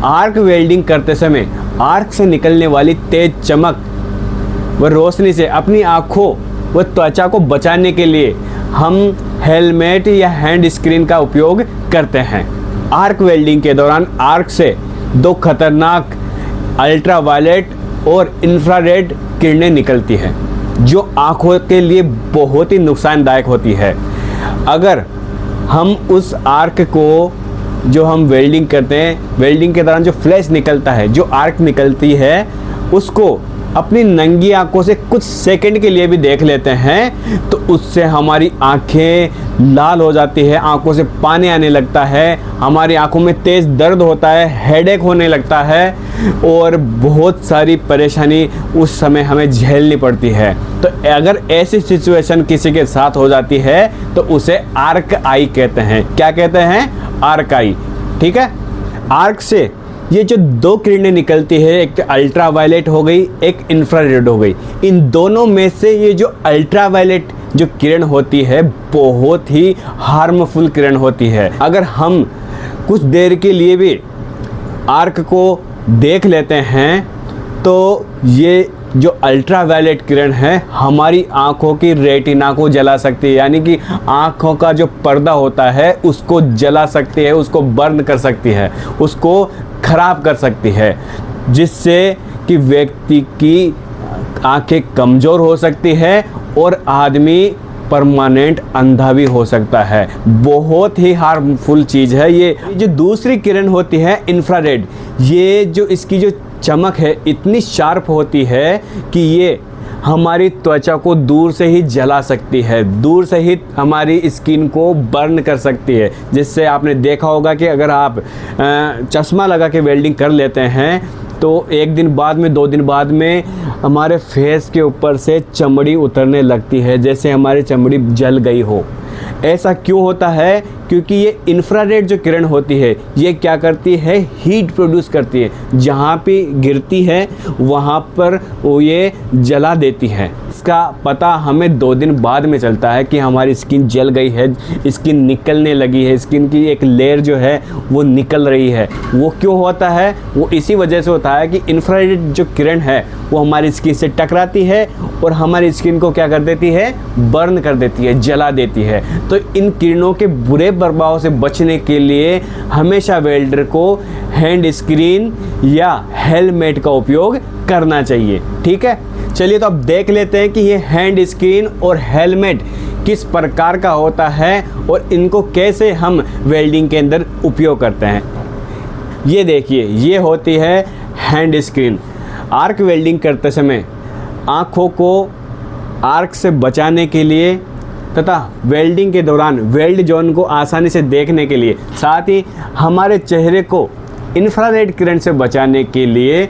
Arc welding करते समय arc से निकलने वाली तेज चमक व रोशनी से अपनी आँखों व त्वचा को बचाने के लिए हम हेलमेट या हैंड स्क्रीन का उपयोग करते हैं। आर्क वेल्डिंग के दौरान आर्क से दो खतरनाक अल्ट्रावायलेट और इंफ्रारेड किरणें निकलती हैं जो आँखों के लिए बहुत ही नुकसानदायक होती है। अगर हम उस आर्क को जो हम वेल्डिंग करते हैं, वेल्डिंग के दौरान जो फ्लैश निकलता है, जो आर्क निकलती है, उसको अपनी नंगी आंखों से कुछ सेकंड के लिए भी देख लेते हैं तो उससे हमारी आंखें लाल हो जाती है, आंखों से पानी आने लगता है, हमारी आंखों में तेज़ दर्द होता है, हेडेक होने लगता है और बहुत सारी परेशानी उस समय हमें झेलनी पड़ती है। तो अगर ऐसी सिचुएशन किसी के साथ हो जाती है तो उसे आर्क आई कहते हैं। क्या कहते हैं? आर्क आई। ठीक है। आर्क से ये जो दो किरणें निकलती है, एक अल्ट्रावायलेट हो गई, एक इंफ्रारेड हो गई। इन दोनों में से ये जो अल्ट्रावायलेट जो किरण होती है बहुत ही हार्मफुल किरण होती है। अगर हम कुछ देर के लिए भी आर्क को देख लेते हैं तो ये जो अल्ट्रावायलेट किरण है हमारी आँखों की रेटिना को जला सकती है, यानी कि आँखों का जो पर्दा होता है उसको जला सकती है, उसको बर्न कर सकती है, उसको ख़राब कर सकती है, जिससे कि व्यक्ति की आँखें कमज़ोर हो सकती है और आदमी परमानेंट अंधा भी हो सकता है। बहुत ही हार्मफुल चीज़ है ये। जो दूसरी किरण होती है इंफ्रारेड, ये जो इसकी जो चमक है इतनी शार्प होती है कि ये हमारी त्वचा को दूर से ही जला सकती है, दूर से ही हमारी स्किन को बर्न कर सकती है। जिससे आपने देखा होगा कि अगर आप चश्मा लगा के वेल्डिंग कर लेते हैं तो एक दिन बाद में, 2 दिन बाद में हमारे फेस के ऊपर से चमड़ी उतरने लगती है, जैसे हमारी चमड़ी जल गई हो। ऐसा क्यों होता है? क्योंकि ये इंफ्रारेड जो किरण होती है ये क्या करती है? हीट प्रोड्यूस करती है, जहाँ पे गिरती है वहाँ पर वो ये जला देती है। इसका पता हमें 2 दिन बाद में चलता है कि हमारी स्किन जल गई है, स्किन निकलने लगी है, स्किन की एक लेयर जो है वो निकल रही है। वो क्यों होता है? वो इसी वजह से होता है कि इंफ्रारेड जो किरण है वो हमारी स्किन से टकराती है और हमारी स्किन को क्या कर देती है? बर्न कर देती है, जला देती है। तो इन किरणों के बुरे प्रभाव से बचने के लिए हमेशा वेल्डर को हैंड स्क्रीन या हेलमेट का उपयोग करना चाहिए। ठीक है। चलिए तो अब देख लेते हैं कि ये हैंड स्क्रीन और हेलमेट किस प्रकार का होता है और इनको कैसे हम वेल्डिंग के अंदर उपयोग करते हैं। ये देखिए, ये होती है हैंड स्क्रीन। आर्क वेल्डिंग करते समय आँखों को आर्क से बचाने के लिए तथा वेल्डिंग के दौरान वेल्ड जोन को आसानी से देखने के लिए, साथ ही हमारे चेहरे को इंफ्रारेड किरण से बचाने के लिए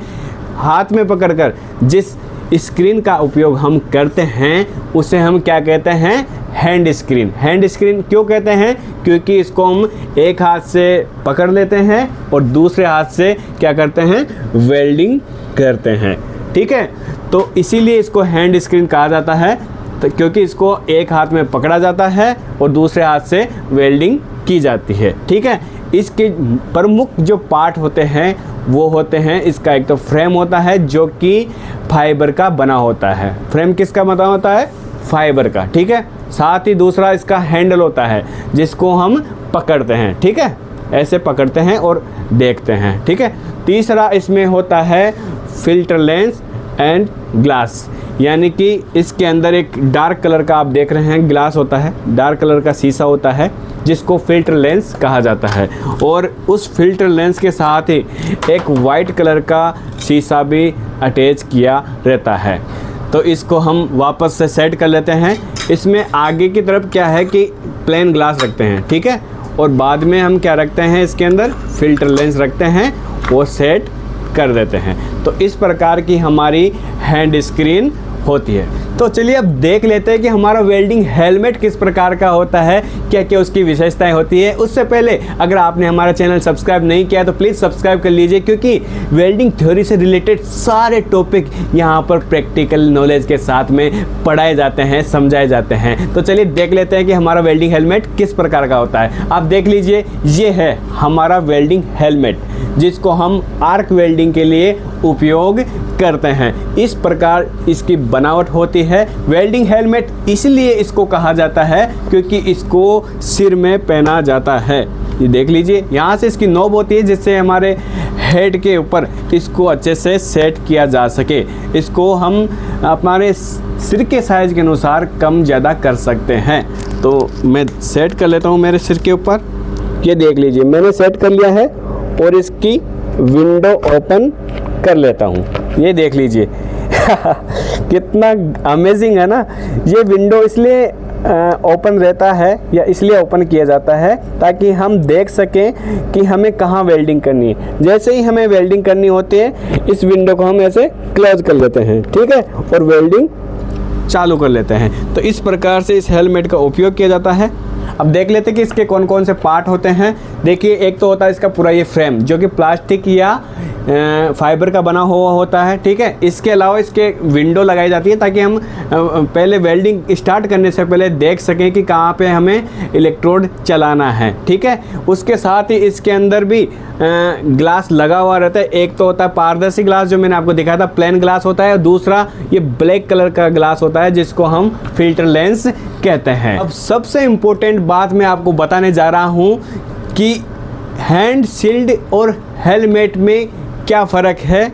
हाथ में पकड़कर जिस स्क्रीन का उपयोग हम करते हैं उसे हम क्या कहते हैं? Hand screen. हैंड स्क्रीन क्यों कहते हैं? क्योंकि इसको हम एक हाथ से पकड़ लेते हैं और दूसरे हाथ से क्या करते हैं? वेल्डिंग करते हैं। ठीक है। तो इसीलिए इसको हैंड स्क्रीन कहा जाता है, तो क्योंकि इसको एक हाथ में पकड़ा जाता है और दूसरे हाथ से वेल्डिंग की जाती है। ठीक है। इसके प्रमुख जो पार्ट होते हैं वो होते हैं, इसका एक तो फ्रेम होता है जो कि फाइबर का बना होता है। फ्रेम किसका बना होता है? फाइबर का। ठीक है। साथ ही दूसरा इसका हैंडल होता है जिसको हम पकड़ते हैं। ठीक है। ऐसे पकड़ते हैं और देखते हैं। ठीक है। तीसरा इसमें होता है फिल्टर लेंस एंड ग्लास, यानी कि इसके अंदर एक डार्क कलर का आप देख रहे हैं ग्लास होता है, डार्क कलर का शीशा होता है जिसको फिल्टर लेंस कहा जाता है। और उस फिल्टर लेंस के साथ ही एक वाइट कलर का शीशा भी अटैच किया रहता है। तो इसको हम वापस से सेट कर लेते हैं। इसमें आगे की तरफ क्या है कि प्लेन ग्लास रखते हैं। ठीक है। और बाद में हम क्या रखते हैं? इसके अंदर फिल्टर लेंस रखते हैं, वो सेट कर देते हैं। तो इस प्रकार की हमारी हैंड स्क्रीन होती है। तो चलिए अब देख लेते हैं कि हमारा वेल्डिंग हेलमेट किस प्रकार का होता है, क्या क्या उसकी विशेषताएं होती है। उससे पहले अगर आपने हमारा चैनल सब्सक्राइब नहीं किया तो प्लीज़ सब्सक्राइब कर लीजिए, क्योंकि वेल्डिंग थ्योरी से रिलेटेड सारे टॉपिक यहाँ पर प्रैक्टिकल नॉलेज के साथ में पढ़ाए जाते हैं, समझाए जाते हैं। तो चलिए देख लेते हैं कि हमारा वेल्डिंग हेलमेट किस प्रकार का होता है। आप देख लीजिए, ये है हमारा वेल्डिंग हेलमेट जिसको हम आर्क वेल्डिंग के लिए उपयोग करते हैं। इस प्रकार इसकी बनावट होती है। वेल्डिंग हेलमेट इसलिए इसको कहा जाता है क्योंकि इसको सिर में पहना जाता है। ये देख लीजिए, यहाँ से इसकी नॉब होती है जिससे हमारे हेड के ऊपर इसको अच्छे से सेट किया जा सके। इसको हम हमारे सिर के साइज के अनुसार कम ज़्यादा कर सकते हैं। तो मैं सेट कर लेता हूँ मेरे सिर के ऊपर। ये देख लीजिए, मैंने सेट कर लिया है और इसकी विंडो ओपन कर लेता हूँ। ये देख लीजिए कितना अमेजिंग है ना। ये विंडो इसलिए ओपन रहता है या इसलिए ओपन किया जाता है ताकि हम देख सकें कि हमें कहाँ वेल्डिंग करनी है। जैसे ही हमें वेल्डिंग करनी होती है, इस विंडो को हम ऐसे क्लोज कर लेते हैं, ठीक है, और वेल्डिंग चालू कर लेते हैं। तो इस प्रकार से इस हेलमेट का उपयोग किया जाता है। अब देख लेते हैं कि इसके कौन कौन से पार्ट होते हैं। देखिए, एक तो होता है इसका पूरा ये फ्रेम जो कि प्लास्टिक या फाइबर का बना हुआ होता है, ठीक है। इसके अलावा इसके विंडो लगाई जाती है ताकि हम पहले वेल्डिंग स्टार्ट करने से पहले देख सकें कि कहाँ पे हमें इलेक्ट्रोड चलाना है, ठीक है। उसके साथ ही इसके अंदर भी ग्लास लगा हुआ रहता है। एक तो होता है पारदर्शी ग्लास जो मैंने आपको दिखाया था, प्लेन ग्लास होता है, और दूसरा ये ब्लैक कलर का ग्लास होता है जिसको हम फिल्टर लेंस कहते हैं। अब सबसे इम्पोर्टेंट बात मैं आपको बताने जा रहा हूँ कि हैंड शील्ड और हेलमेट में क्या फ़र्क है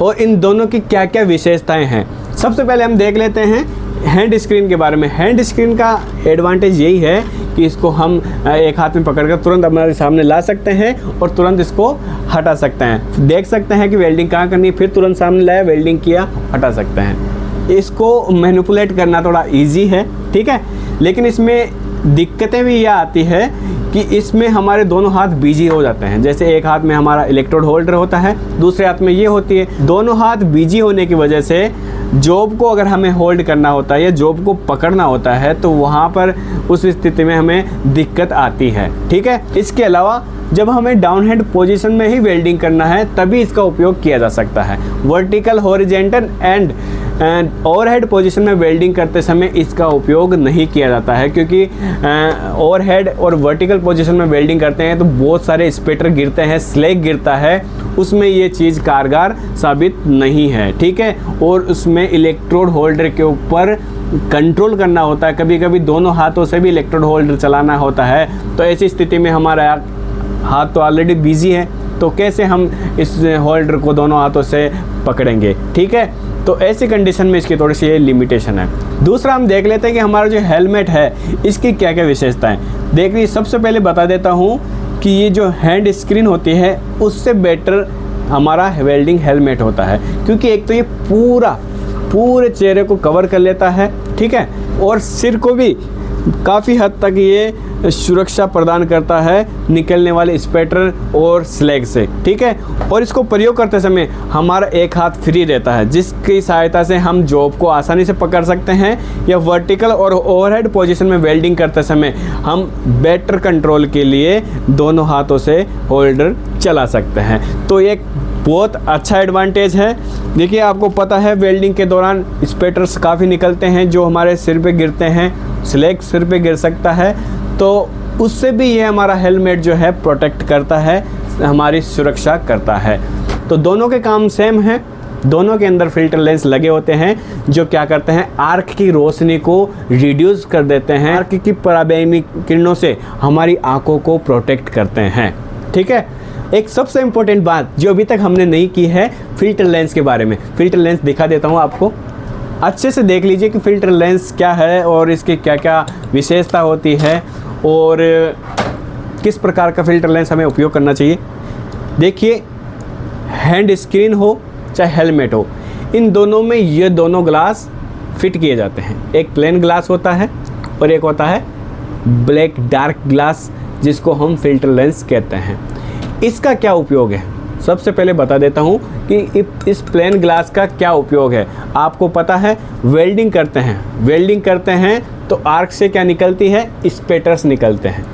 और इन दोनों की क्या क्या विशेषताएं हैं। सबसे पहले हम देख लेते हैं हैंड स्क्रीन के बारे में। हैंड स्क्रीन का एडवांटेज यही है कि इसको हम एक हाथ में पकड़कर तुरंत हमारे सामने ला सकते हैं और तुरंत इसको हटा सकते हैं। देख सकते हैं कि वेल्डिंग कहाँ करनी है, फिर तुरंत सामने लाया, वेल्डिंग किया, हटा सकते हैं। इसको मैनिपुलेट करना थोड़ा ईजी है, ठीक है, लेकिन इसमें दिक्कतें भी यह आती है कि इसमें हमारे दोनों हाथ बिजी हो जाते हैं। जैसे एक हाथ में हमारा इलेक्ट्रोड होल्डर होता है, दूसरे हाथ में ये होती है। दोनों हाथ बिजी होने की वजह से जॉब को अगर हमें होल्ड करना होता है या जॉब को पकड़ना होता है तो वहाँ पर उस स्थिति में हमें दिक्कत आती है, ठीक है। इसके अलावा जब हमें डाउन हैंड पोजीशन में ही वेल्डिंग करना है तभी इसका उपयोग किया जा सकता है। Vertical, horizontal and overhead position में वेल्डिंग करते समय इसका उपयोग नहीं किया जाता है, क्योंकि ओवरहेड और वर्टिकल पोजीशन में वेल्डिंग करते हैं तो बहुत सारे स्पेटर गिरते हैं, स्लैग गिरता है, उसमें ये चीज़ कारगर साबित नहीं है, ठीक है। और उसमें इलेक्ट्रोड होल्डर के ऊपर कंट्रोल करना होता है, कभी कभी दोनों हाथों से भी इलेक्ट्रोड होल्डर चलाना होता है। तो ऐसी स्थिति में हमारा हाथ तो ऑलरेडी बिजी है, तो कैसे हम इस होल्डर को दोनों हाथों से पकड़ेंगे, ठीक है। तो ऐसी कंडीशन में इसकी थोड़ी सी ये लिमिटेशन है। दूसरा हम देख लेते हैं कि हमारा जो हेलमेट है इसकी क्या क्या विशेषताएं। देखिए, सबसे पहले बता देता हूँ कि ये जो हैंड स्क्रीन होती है उससे बेटर हमारा वेल्डिंग हेलमेट होता है, क्योंकि एक तो ये पूरे चेहरे को कवर कर लेता है, ठीक है, और सिर को भी काफ़ी हद तक ये सुरक्षा प्रदान करता है निकलने वाले स्पेटर और स्लैग से, ठीक है। और इसको प्रयोग करते समय हमारा एक हाथ फ्री रहता है, जिसकी सहायता से हम जॉब को आसानी से पकड़ सकते हैं, या वर्टिकल और ओवरहेड पोजीशन में वेल्डिंग करते समय हम बेटर कंट्रोल के लिए दोनों हाथों से होल्डर चला सकते हैं। तो एक बहुत अच्छा एडवांटेज है। देखिए, आपको पता है वेल्डिंग के दौरान स्पेटर्स काफ़ी निकलते हैं जो हमारे सिर पे गिरते हैं, स्लैग सिर पे गिर सकता है, तो उससे भी ये हमारा हेलमेट जो है प्रोटेक्ट करता है, हमारी सुरक्षा करता है। तो दोनों के काम सेम हैं। दोनों के अंदर फिल्टर लेंस लगे होते हैं जो क्या करते हैं, आर्क की रोशनी को रिड्यूस कर देते हैं। आर्क की पराबैंगनी किरणों से हमारी आंखों को प्रोटेक्ट करते हैं, ठीक है। एक सबसे इम्पोर्टेंट बात जो अभी तक हमने नहीं की है, फिल्टर लेंस के बारे में। फिल्टर लेंस दिखा देता हूँ आपको, अच्छे से देख लीजिए कि फिल्टर लेंस क्या है और इसकी क्या क्या विशेषता होती है और किस प्रकार का फिल्टर लेंस हमें उपयोग करना चाहिए। देखिए, हैंड स्क्रीन हो चाहे हेलमेट हो, इन दोनों में ये दोनों ग्लास फिट किए जाते हैं। एक प्लेन ग्लास होता है और एक होता है ब्लैक डार्क ग्लास, जिसको हम फिल्टर लेंस कहते हैं। इसका क्या उपयोग है, सबसे पहले बता देता हूँ कि इस प्लेन ग्लास का क्या उपयोग है। आपको पता है वेल्डिंग करते हैं तो आर्क से क्या निकलती है, स्पेटर्स निकलते हैं।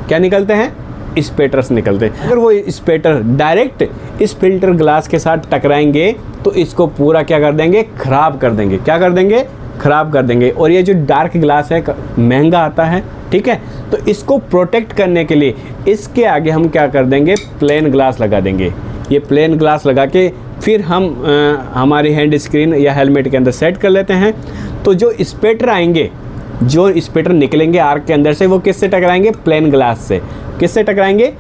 क्या निकलते हैं, स्पेटर्स निकलते हैं। अगर वो स्पेटर डायरेक्ट इस फिल्टर ग्लास के साथ टकराएंगे तो इसको पूरा क्या कर देंगे, ख़राब कर देंगे। क्या कर देंगे, ख़राब कर देंगे। और ये जो डार्क ग्लास है महंगा आता है, ठीक है। तो इसको प्रोटेक्ट करने के लिए इसके आगे हम क्या कर देंगे, प्लेन ग्लास लगा देंगे। ये प्लेन ग्लास लगा के फिर हम हमारी हैंड स्क्रीन या हेलमेट के अंदर सेट कर लेते हैं। तो जो स्पेटर आएंगे, जो स्पेटर निकलेंगे आर्क के अंदर से, वो किससे टकराएंगे, प्लेन ग्लास से। किससे टकराएंगे,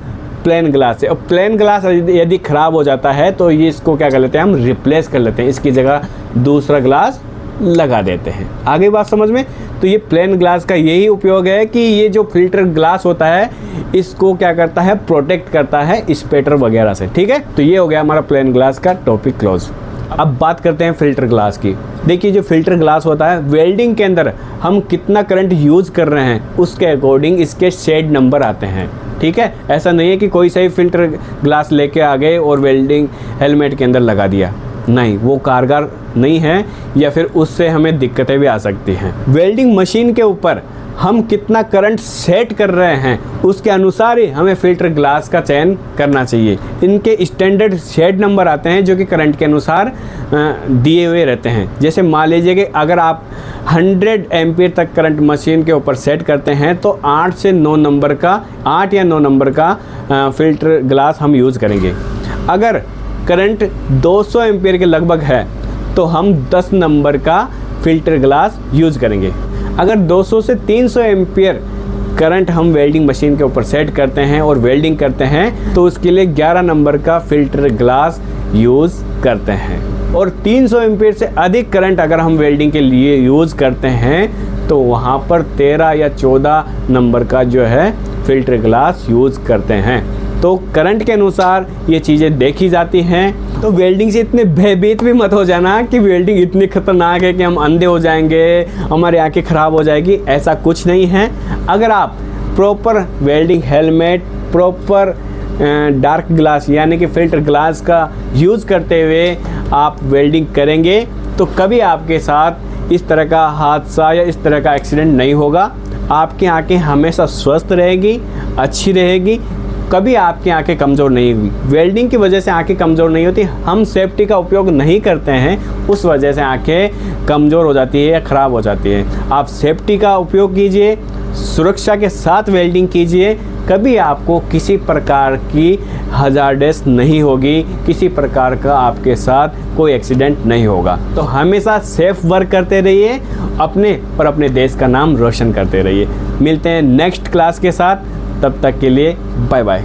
प्लेन ग्लास से। और प्लेन ग्लास यदि ख़राब हो जाता है तो ये इसको क्या कर लेते हैं, हम रिप्लेस कर लेते हैं। इसकी जगह दूसरा ग्लास लगा देते हैं। आगे बात समझ में। तो ये प्लेन ग्लास का यही उपयोग है कि ये जो फिल्टर ग्लास होता है इसको क्या करता है, प्रोटेक्ट करता है स्पेटर वगैरह से, ठीक है। तो ये हो गया हमारा प्लेन ग्लास का टॉपिक क्लोज। अब बात करते हैं फिल्टर ग्लास की। देखिए जो फिल्टर ग्लास होता है, वेल्डिंग के अंदर हम कितना करंट यूज़ कर रहे हैं उसके अकॉर्डिंग इसके शेड नंबर आते हैं, ठीक है। ऐसा नहीं है कि कोई सही फिल्टर ग्लास लेके आ गए और वेल्डिंग हेलमेट के अंदर लगा दिया, नहीं, वो कारगर नहीं है या फिर उससे हमें दिक्कतें भी आ सकती हैं। वेल्डिंग मशीन के ऊपर हम कितना करंट सेट कर रहे हैं उसके अनुसार ही हमें फिल्टर ग्लास का चयन करना चाहिए। इनके स्टैंडर्ड शेड नंबर आते हैं जो कि करंट के अनुसार दिए हुए रहते हैं। जैसे मान लीजिए कि अगर आप 100 एम्पीयर तक करंट मशीन के ऊपर सेट करते हैं तो 8 या 9 नंबर का फिल्टर ग्लास हम यूज़ करेंगे। अगर करंट 200 एम्पीयर के लगभग है तो हम 10 नंबर का फिल्टर ग्लास यूज़ करेंगे। अगर 200 से 300 एम्पीयर करंट हम वेल्डिंग मशीन के ऊपर सेट करते हैं और वेल्डिंग करते हैं तो उसके लिए 11 नंबर का फिल्टर ग्लास यूज़ करते हैं। और 300 एम्पीयर से अधिक करंट अगर हम वेल्डिंग के लिए यूज़ करते हैं तो वहाँ पर 13 या 14 नंबर का जो है फिल्टर ग्लास यूज़ करते हैं। तो करंट के अनुसार ये चीज़ें देखी जाती हैं। तो वेल्डिंग से इतने भयभीत भी मत हो जाना कि वेल्डिंग इतनी खतरनाक है कि हम अंधे हो जाएंगे, हमारी आंखें ख़राब हो जाएगी, ऐसा कुछ नहीं है। अगर आप proper welding helmet, proper dark glass यानी कि फिल्टर ग्लास का यूज़ करते हुए आप वेल्डिंग करेंगे तो कभी आपके साथ इस तरह का हादसा या इस तरह का एक्सीडेंट नहीं होगा। आपकी आंखें हमेशा स्वस्थ रहेगी, अच्छी रहेगी, कभी आपकी आंखें कमज़ोर नहीं हुई। वेल्डिंग की वजह से आंखें कमज़ोर नहीं होती, हम सेफ्टी का उपयोग नहीं करते हैं, उस वजह से आंखें कमज़ोर हो जाती है या ख़राब हो जाती है। आप सेफ्टी का उपयोग कीजिए, सुरक्षा के साथ वेल्डिंग कीजिए, कभी आपको किसी प्रकार की हज़ार्डस नहीं होगी, किसी प्रकार का आपके साथ कोई एक्सीडेंट नहीं होगा। तो हमेशा सेफ वर्क करते रहिए, अपने और अपने देश का नाम रोशन करते रहिए। मिलते हैं नेक्स्ट क्लास के साथ, तब तक के लिए बाय बाय।